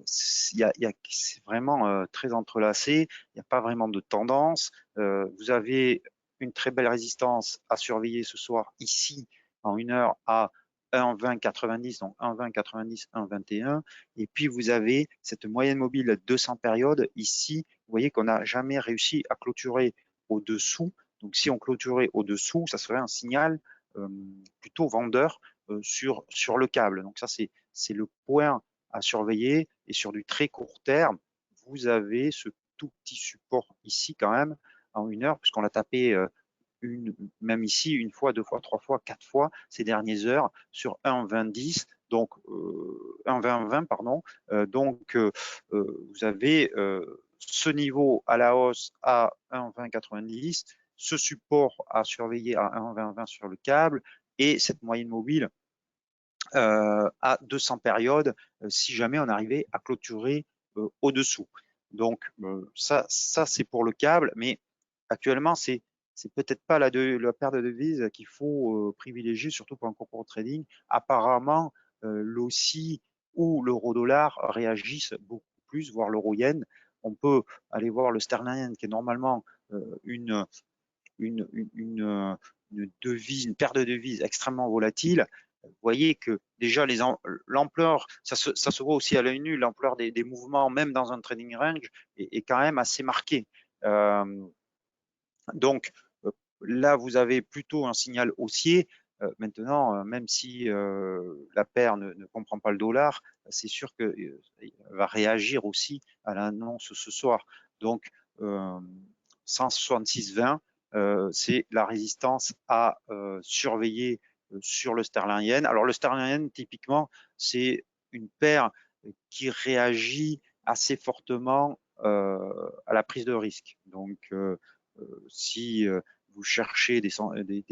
[SPEAKER 2] C'est vraiment très entrelacé. Il n'y a pas vraiment de tendance. Vous avez une très belle résistance à surveiller ce soir ici en 1 heure à 1,20,90, donc 1,20,90, 1,21. Et puis, vous avez cette moyenne mobile de 200 périodes. Ici, vous voyez qu'on n'a jamais réussi à clôturer au-dessous. Donc, si on clôturait au-dessous, ça serait un signal plutôt vendeur sur le câble. Donc, ça, c'est le point à surveiller. Et sur du très court terme, vous avez ce tout petit support ici quand même en 1 heure, puisqu'on l'a tapé même ici, 1 fois, 2 fois, 3 fois, 4 fois ces dernières heures sur 1,20,10, donc 1,20,20, pardon. Donc, vous avez ce niveau à la hausse à 1,20,90, ce support à surveiller à 1,20,20 sur le câble et cette moyenne mobile à 200 périodes si jamais on arrivait à clôturer au-dessous. Donc, ça c'est pour le câble, mais actuellement, c'est peut-être pas la paire de devises qu'il faut privilégier, surtout pour un concours de trading. Apparemment, l'AUSSI ou l'euro-dollar réagissent beaucoup plus, voire l'euro-yen. On peut aller voir le sterling qui est normalement une devise, une paire de devises extrêmement volatile. Vous voyez que déjà l'ampleur, ça se voit aussi à l'œil nu, l'ampleur des mouvements, même dans un trading range, est quand même assez marquée. Donc là, vous avez plutôt un signal haussier. Maintenant, même si la paire ne comprend pas le dollar, c'est sûr qu'elle va réagir aussi à l'annonce ce soir. Donc 166,20, c'est la résistance à surveiller sur le sterling yen. Alors le sterling yen, typiquement, c'est une paire qui réagit assez fortement à la prise de risque. Donc si vous cherchez des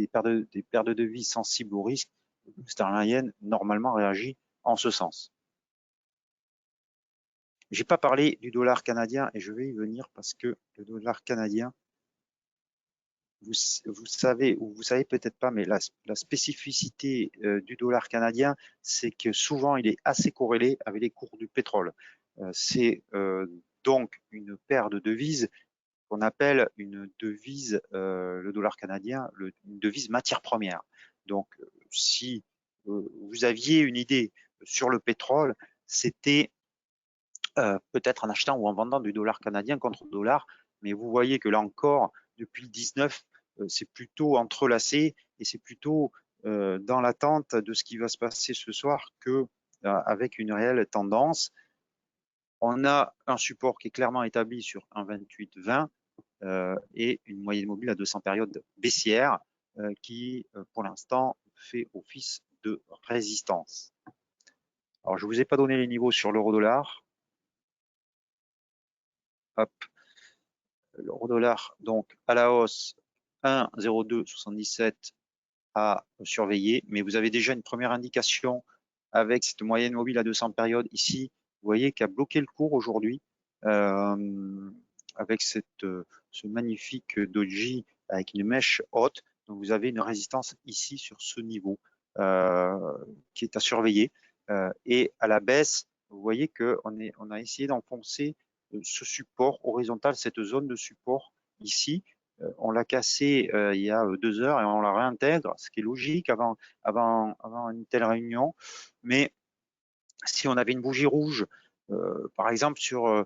[SPEAKER 2] paires de devises sensibles au risque, le sterling yen normalement réagit en ce sens. J'ai pas parlé du dollar canadien et je vais y venir parce que le dollar canadien, vous savez, ou vous savez peut-être pas, mais la spécificité du dollar canadien, c'est que souvent il est assez corrélé avec les cours du pétrole. C'est donc une paire de devises qu'on appelle une devise, le dollar canadien, une devise matière première. Donc, si vous aviez une idée sur le pétrole, c'était peut-être en achetant ou en vendant du dollar canadien contre le dollar, mais vous voyez que là encore, depuis le 19, c'est plutôt entrelacé et c'est plutôt dans l'attente de ce qui va se passer ce soir que avec une réelle tendance. On a un support qui est clairement établi sur 1,28,20 et une moyenne mobile à 200 périodes baissière. qui, pour l'instant, fait office de résistance. Alors, je ne vous ai pas donné les niveaux sur l'euro-dollar. Hop, l'euro-dollar, donc à la hausse, 1,0277 à surveiller, mais vous avez déjà une première indication avec cette moyenne mobile à 200 périodes ici. Vous voyez qui a bloqué le cours aujourd'hui avec ce magnifique doji avec une mèche haute. Donc vous avez une résistance ici sur ce niveau qui est à surveiller. Et à la baisse, vous voyez qu'on a essayé d'enfoncer ce support horizontal, cette zone de support ici. On l'a cassé il y a 2 heures et on la réintègre, ce qui est logique avant une telle réunion. Mais si on avait une bougie rouge, par exemple sur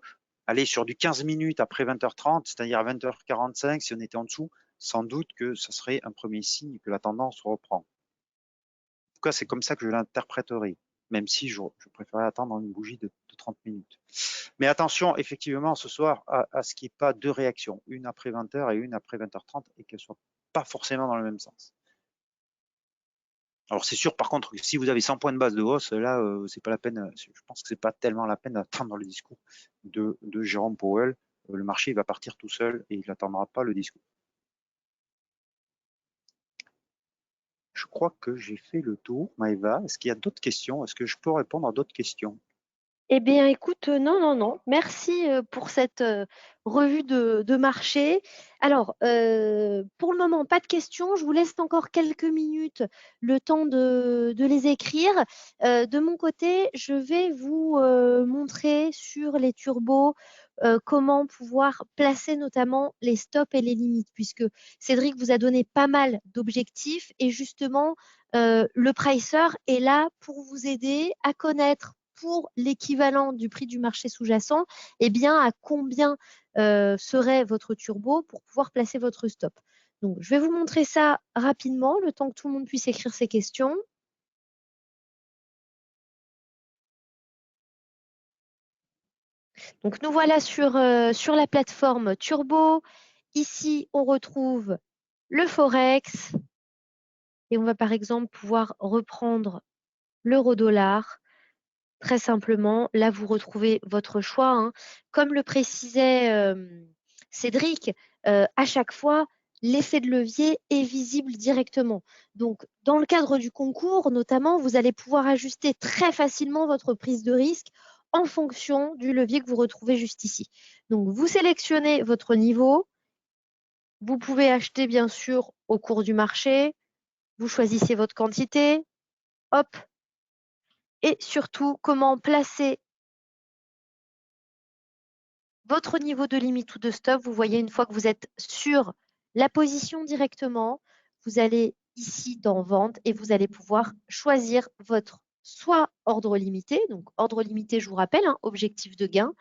[SPEAKER 2] du 15 minutes après 20h30, c'est-à-dire à 20h45, si on était en dessous, sans doute que ce serait un premier signe que la tendance reprend. En tout cas, c'est comme ça que je l'interpréterai, même si je préférerais attendre une bougie de 30 minutes. Mais attention, effectivement, ce soir, à ce qu'il n'y ait pas deux réactions, une après 20h et une après 20h30, et qu'elles ne soient pas forcément dans le même sens. Alors c'est sûr, par contre, si vous avez 100 points de base de hausse, là, c'est pas la peine. Je pense que c'est pas tellement la peine d'attendre le discours de Jérôme Powell. Le marché il va partir tout seul et il n'attendra pas le discours. Je crois que j'ai fait le tour, Maëva. Est-ce qu'il y a d'autres questions? Est-ce que je peux répondre à d'autres questions?
[SPEAKER 1] Eh bien, écoute, non. Merci pour cette revue de marché. Alors, pour le moment, pas de questions. Je vous laisse encore quelques minutes le temps de les écrire. De mon côté, je vais vous montrer sur les turbos comment pouvoir placer notamment les stops et les limites, puisque Cédric vous a donné pas mal d'objectifs et justement, le pricer est là pour vous aider à connaître pour l'équivalent du prix du marché sous-jacent, eh bien, à combien serait votre turbo pour pouvoir placer votre stop. Donc, je vais vous montrer ça rapidement, le temps que tout le monde puisse écrire ses questions. Donc, nous voilà sur la plateforme Turbo. Ici, on retrouve le Forex et on va par exemple pouvoir reprendre l'euro-dollar. Très simplement, là, vous retrouvez votre choix, hein. Comme le précisait Cédric, à chaque fois, l'effet de levier est visible directement. Donc, dans le cadre du concours, notamment, vous allez pouvoir ajuster très facilement votre prise de risque en fonction du levier que vous retrouvez juste ici. Donc, vous sélectionnez votre niveau. Vous pouvez acheter, bien sûr, au cours du marché. Vous choisissez votre quantité. Hop. Et surtout, comment placer votre niveau de limite ou de stop. Vous voyez, une fois que vous êtes sur la position directement, vous allez ici dans vente et vous allez pouvoir choisir votre soit ordre limité, donc ordre limité, je vous rappelle, hein, objectif de gain,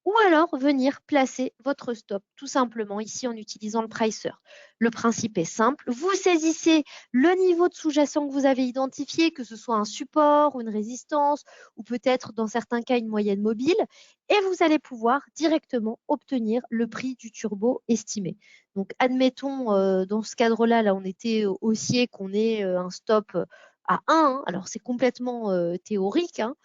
[SPEAKER 1] ou alors venir placer votre stop tout simplement ici en utilisant le pricer. Le principe est simple, vous saisissez le niveau de sous-jacent que vous avez identifié, que ce soit un support ou une résistance ou peut-être dans certains cas une moyenne mobile et vous allez pouvoir directement obtenir le prix du turbo estimé. Donc admettons dans ce cadre-là, là on était haussier qu'on ait un stop à 1, hein, alors c'est complètement théorique, hein.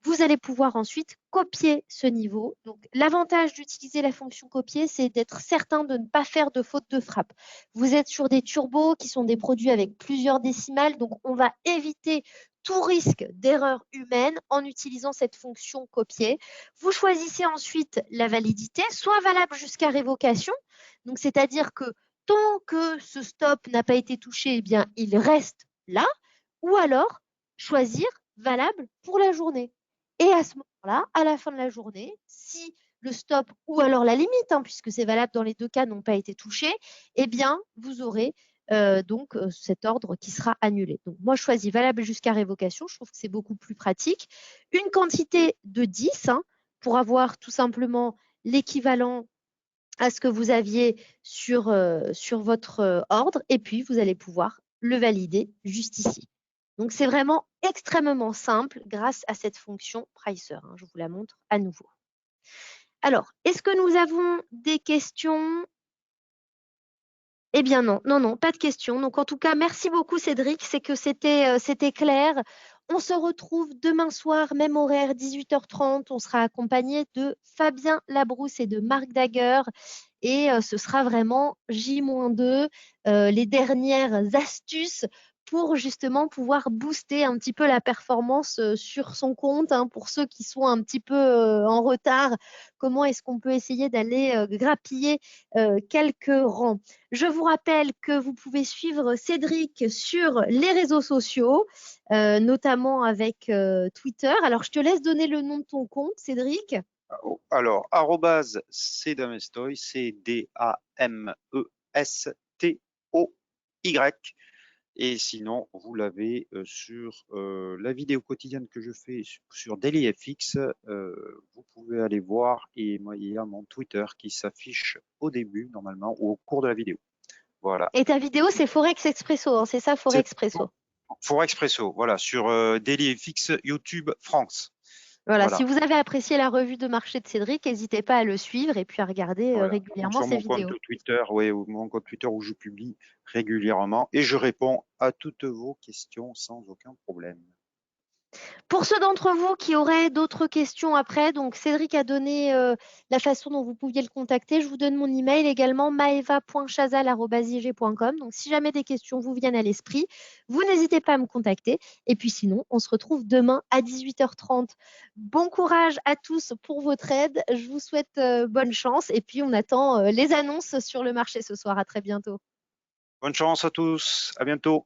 [SPEAKER 1] Vous allez pouvoir ensuite copier ce niveau. Donc, l'avantage d'utiliser la fonction copier, c'est d'être certain de ne pas faire de faute de frappe. Vous êtes sur des turbos qui sont des produits avec plusieurs décimales, donc on va éviter tout risque d'erreur humaine en utilisant cette fonction copier. Vous choisissez ensuite la validité, soit valable jusqu'à révocation, donc c'est-à-dire que tant que ce stop n'a pas été touché, eh bien, il reste là, ou alors choisir valable pour la journée. Et à ce moment-là, à la fin de la journée, si le stop ou alors la limite, hein, puisque c'est valable dans les deux cas, n'ont pas été touchés, eh bien, vous aurez donc cet ordre qui sera annulé. Donc, moi, je choisis valable jusqu'à révocation. Je trouve que c'est beaucoup plus pratique. Une quantité de 10 hein, pour avoir tout simplement l'équivalent à ce que vous aviez sur votre ordre. Et puis, vous allez pouvoir le valider juste ici. Donc, c'est vraiment extrêmement simple grâce à cette fonction pricer, hein. Je vous la montre à nouveau. Alors, est-ce que nous avons des questions? Eh bien non, non, non, pas de question. Donc en tout cas, merci beaucoup Cédric, c'est que c'était clair. On se retrouve demain soir, même horaire, 18h30. On sera accompagné de Fabien Labrousse et de Marc Daguerre. Et ce sera vraiment J-2, les dernières astuces pour justement pouvoir booster un petit peu la performance sur son compte, hein, pour ceux qui sont un petit peu en retard. Comment est-ce qu'on peut essayer d'aller grappiller quelques rangs? Je vous rappelle que vous pouvez suivre Cédric sur les réseaux sociaux, notamment avec Twitter. Alors, je te laisse donner le nom de ton compte, Cédric.
[SPEAKER 2] Alors, arrobase cdamestoy, CDAMESTOY. Et sinon, vous l'avez sur la vidéo quotidienne que je fais sur DailyFX. Vous pouvez aller voir. Et moi, il y a mon Twitter qui s'affiche au début, normalement, ou au cours de la vidéo. Voilà.
[SPEAKER 1] Et ta vidéo, c'est Forex Expresso, hein, c'est ça, Forex
[SPEAKER 2] C'est
[SPEAKER 1] Expresso.
[SPEAKER 2] Forexpresso, voilà, sur DailyFX YouTube France.
[SPEAKER 1] Voilà, si
[SPEAKER 2] Voilà.
[SPEAKER 1] vous avez apprécié la revue de marché de Cédric, n'hésitez pas à le suivre et puis à regarder
[SPEAKER 2] Voilà. Ou
[SPEAKER 1] régulièrement
[SPEAKER 2] sur
[SPEAKER 1] ses
[SPEAKER 2] mon compte
[SPEAKER 1] vidéos.
[SPEAKER 2] Twitter, ouais, ou mon compte Twitter où je publie régulièrement et je réponds à toutes vos questions sans aucun problème.
[SPEAKER 1] Pour ceux d'entre vous qui auraient d'autres questions après, donc Cédric a donné la façon dont vous pouviez le contacter. Je vous donne mon email également, maeva.chazal@ig.com. Donc si jamais des questions vous viennent à l'esprit, vous n'hésitez pas à me contacter. Et puis sinon, on se retrouve demain à 18h30. Bon courage à tous pour votre aide. Je vous souhaite bonne chance. Et puis on attend les annonces sur le marché ce soir. À très bientôt.
[SPEAKER 2] Bonne chance à tous, à bientôt.